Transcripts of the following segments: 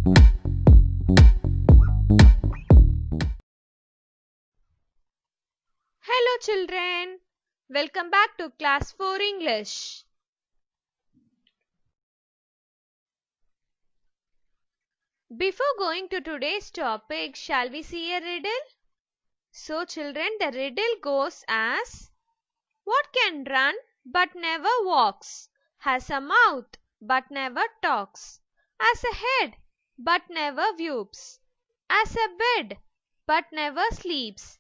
Hello children, welcome back to class 4 English. Before going to today's topic, shall we see a riddle? So children, the riddle goes as: what can run but never walks, has a mouth but never talks, has a head but never whoops, has a bed but never sleeps.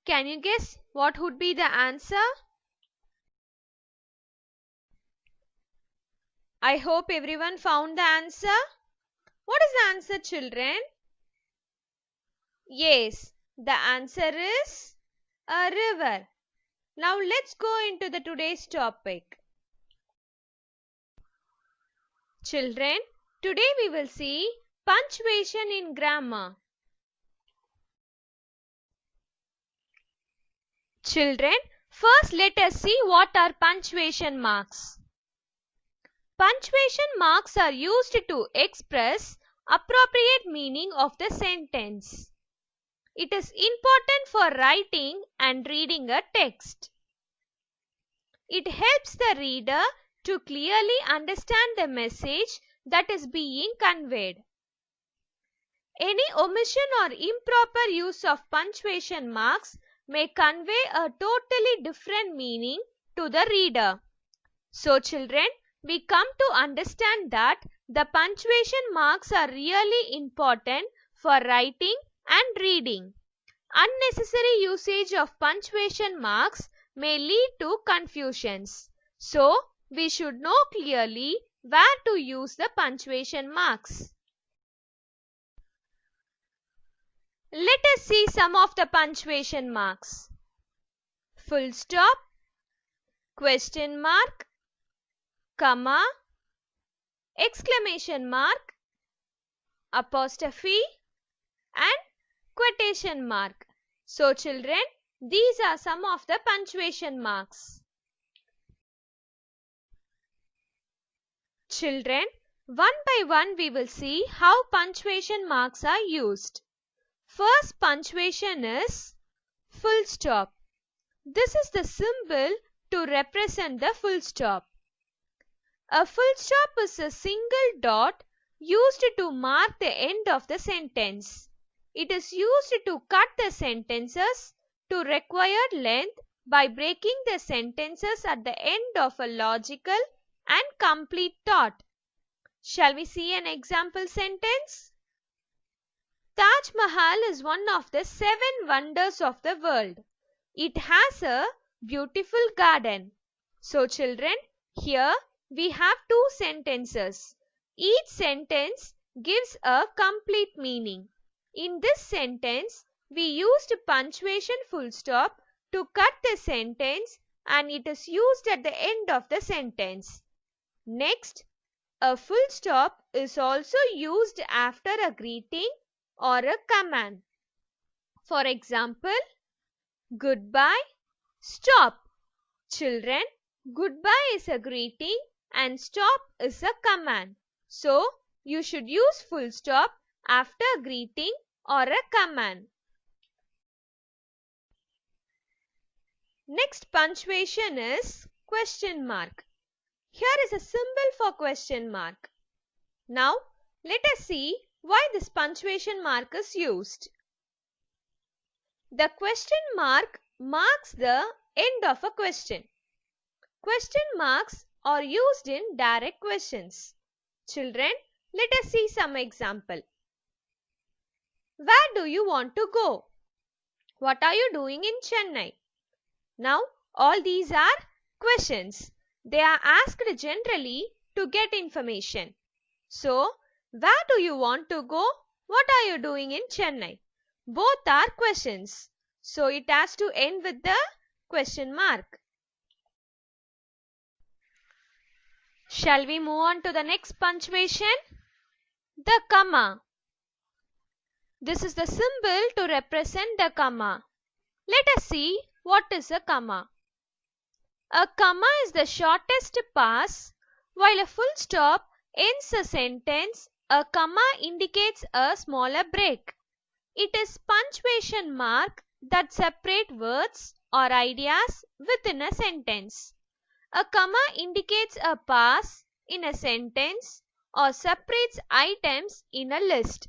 Can you guess what would be the answer? I hope everyone found the answer. What is the answer, children? Yes, the answer is a river. Now let's go into the today's topic. Children, today we will see punctuation in grammar. Children, first let us see what are punctuation marks. Punctuation marks are used to express appropriate meaning of the sentence. It is important for writing and reading a text. It helps the reader to clearly understand the message that is being conveyed. Any omission or improper use of punctuation marks may convey a totally different meaning to the reader. So children, we come to understand that the punctuation marks are really important for writing and reading. Unnecessary usage of punctuation marks may lead to confusions. So, we should know clearly where to use the punctuation marks. Let us see some of the punctuation marks. Full stop, question mark, comma, exclamation mark, apostrophe and quotation mark. So children, these are some of the punctuation marks. Children, one by one we will see how punctuation marks are used. First punctuation is full stop. This is the symbol to represent the full stop. A full stop is a single dot used to mark the end of the sentence. It is used to cut the sentences to required length by breaking the sentences at the end of a logical and complete thought. Shall we see an example sentence? Taj Mahal is one of the 7 wonders of the world. It has a beautiful garden. So children, here we have 2 sentences. Each sentence gives a complete meaning. In this sentence, we used punctuation full stop to cut the sentence and it is used at the end of the sentence. Next, a full stop is also used after a greeting or a command. For example, goodbye, stop. Children, goodbye is a greeting and stop is a command. So, you should use full stop after a greeting or a command. Next punctuation is question mark. Here is a symbol for question mark. Now, let us see why this punctuation mark is used. The question mark marks the end of a question. Question marks are used in direct questions. Children, let us see some example. Where do you want to go? What are you doing in Chennai? Now, all these are questions. They are asked generally to get information. So, where do you want to go? What are you doing in Chennai? Both are questions. So, it has to end with the question mark. Shall we move on to the next punctuation? The comma. This is the symbol to represent the comma. Let us see what is a comma. A comma is the shortest pass while a full stop ends a sentence A comma indicates a smaller break. It is punctuation mark that separate words or ideas within a sentence. A comma indicates a pause in a sentence or separates items in a list.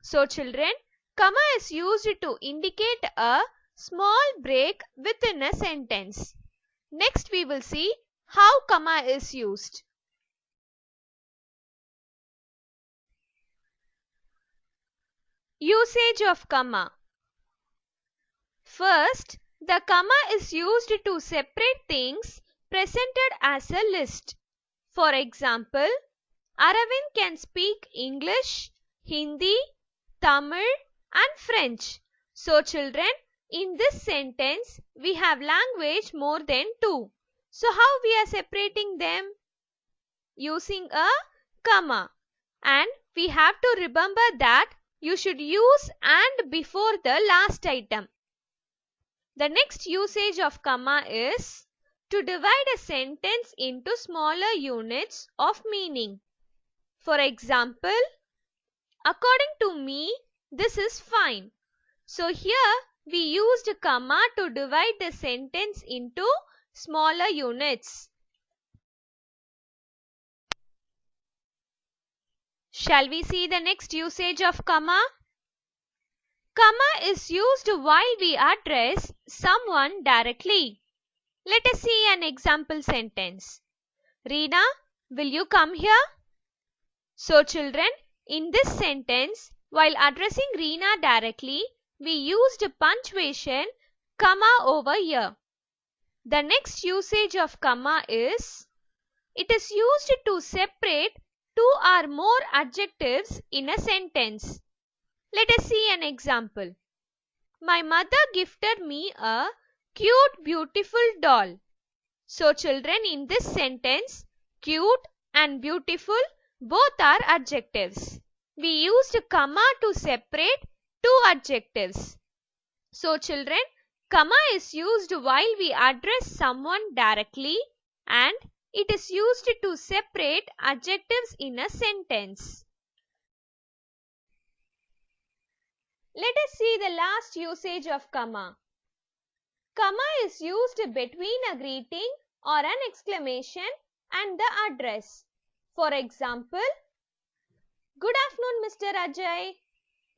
So children, comma is used to indicate a small break within a sentence. Next we will see how comma is used. Usage of comma. First, the comma is used to separate things presented as a list. For example, Aravind can speak English, Hindi, Tamil and French. So children, in this sentence, we have language more than 2. So how we are separating them? Using a comma. And we have to remember that you should use and before the last item. The next usage of comma is to divide a sentence into smaller units of meaning. For example, according to me, this is fine. So here we used a comma to divide the sentence into smaller units. Shall we see the next usage of comma? Comma is used while we address someone directly. Let us see an example sentence. Reena, will you come here? So children, in this sentence, while addressing Reena directly, we used punctuation comma over here. The next usage of comma is, it is used to separate 2 or more adjectives in a sentence. Let us see an example. My mother gifted me a cute, beautiful doll. So children, in this sentence, cute and beautiful both are adjectives. We used comma to separate 2 adjectives. So children, comma is used while we address someone directly and it is used to separate adjectives in a sentence. Let us see the last usage of comma. Comma is used between a greeting or an exclamation and the address. For example, good afternoon, Mr. Ajay.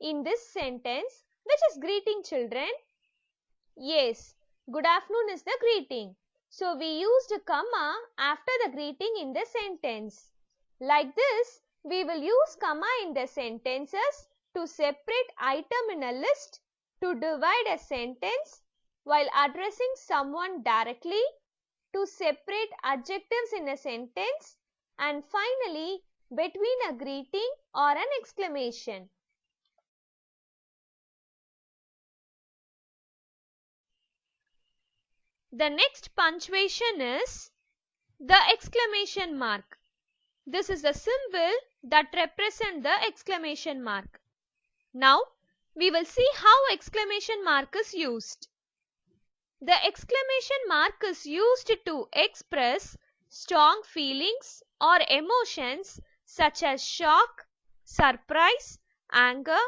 In this sentence, which is greeting children? Yes, good afternoon is the greeting. So we used a comma after the greeting in the sentence. Like this, we will use comma in the sentences to separate item in a list, to divide a sentence while addressing someone directly, to separate adjectives in a sentence, and finally between a greeting or an exclamation. The next punctuation is the exclamation mark. This is the symbol that represents the exclamation mark. Now, we will see how exclamation mark is used. The exclamation mark is used to express strong feelings or emotions such as shock, surprise, anger,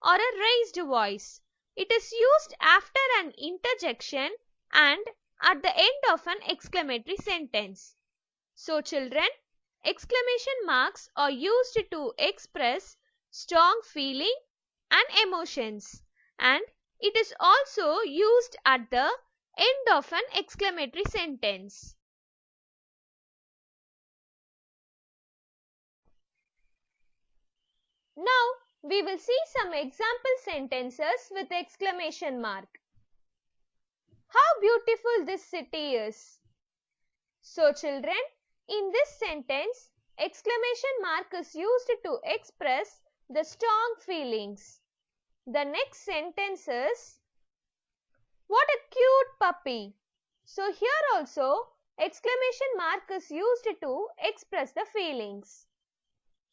or a raised voice. It is used after an interjection and at the end of an exclamatory sentence. So children, exclamation marks are used to express strong feeling and emotions, and it is also used at the end of an exclamatory sentence. Now we will see some example sentences with exclamation mark. How beautiful this city is. So children, in this sentence, exclamation mark is used to express the strong feelings. The next sentence is, what a cute puppy. So here also, exclamation mark is used to express the feelings.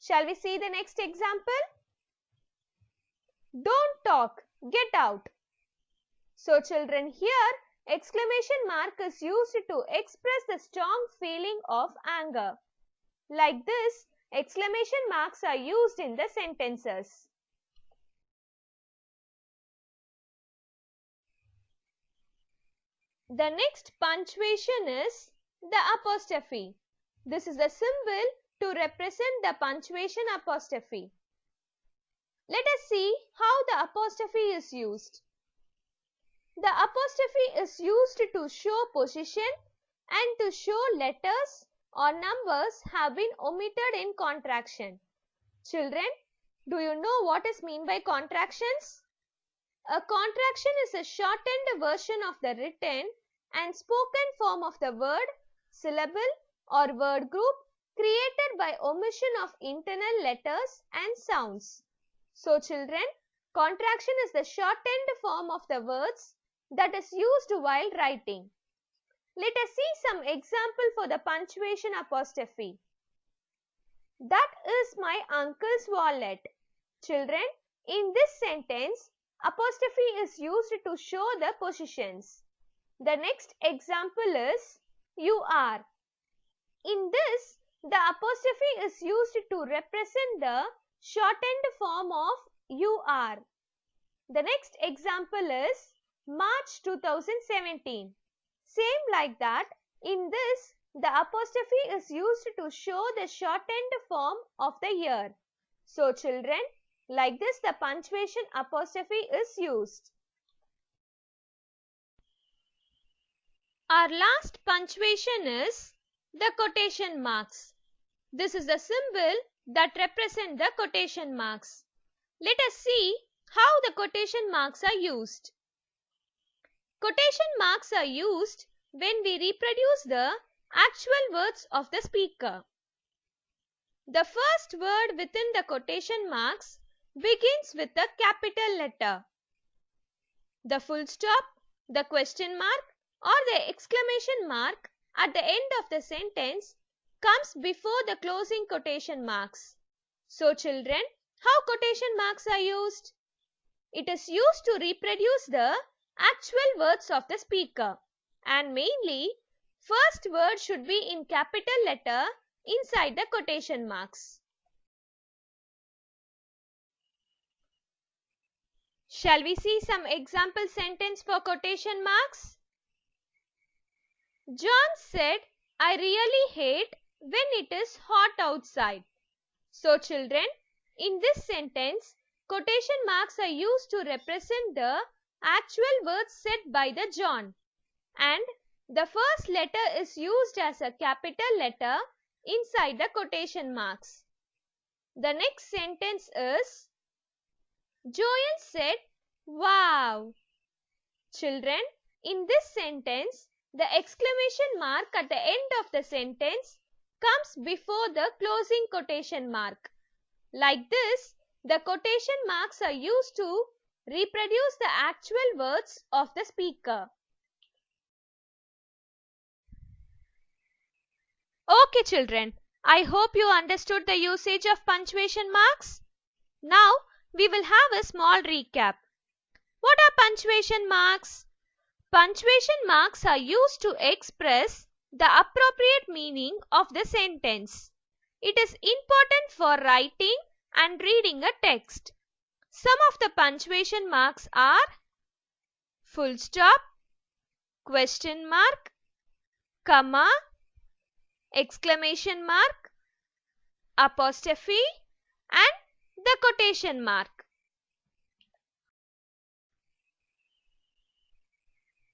Shall we see the next example? Don't talk, get out. So children, here exclamation mark is used to express the strong feeling of anger. Like this, exclamation marks are used in the sentences. The next punctuation is the apostrophe. This is the symbol to represent the punctuation apostrophe. Let us see how the apostrophe is used. The apostrophe is used to show position and to show letters or numbers have been omitted in contraction. Children, do you know what is meant by contractions? A contraction is a shortened version of the written and spoken form of the word, syllable or word group created by omission of internal letters and sounds. So children, contraction is the shortened form of the words that is used while writing. Let us see some example for the punctuation apostrophe. That is my uncle's wallet. Children, in this sentence, apostrophe is used to show the positions. The next example is you are. In this, the apostrophe is used to represent the shortened form of you are. The next example is March 2017. Same like that, in this, the apostrophe is used to show the shortened form of the year. So children, like this the punctuation apostrophe is used. Our last punctuation is the quotation marks. This is the symbol that represents the quotation marks. Let us see how the quotation marks are used. Quotation marks are used when we reproduce the actual words of the speaker. The first word within the quotation marks begins with a capital letter. The full stop, the question mark or the exclamation mark at the end of the sentence comes before the closing quotation marks. So children, how quotation marks are used? It is used to reproduce the actual words of the speaker, and mainly first word should be in capital letter inside the quotation marks. Shall we see some example sentence for quotation marks? John said, I really hate when it is hot outside. So children, in this sentence, quotation marks are used to represent the actual words said by the John, and the first letter is used as a capital letter inside the quotation marks. The next sentence is Joel said, wow. Children, in this sentence, the exclamation mark at the end of the sentence comes before the closing quotation mark. Like this, the quotation marks are used to reproduce the actual words of the speaker. Okay children, I hope you understood the usage of punctuation marks. Now we will have a small recap. What are punctuation marks? Punctuation marks are used to express the appropriate meaning of the sentence. It is important for writing and reading a text. Some of the punctuation marks are full stop, question mark, comma, exclamation mark, apostrophe and the quotation mark.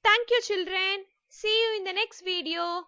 Thank you children. See you in the next video.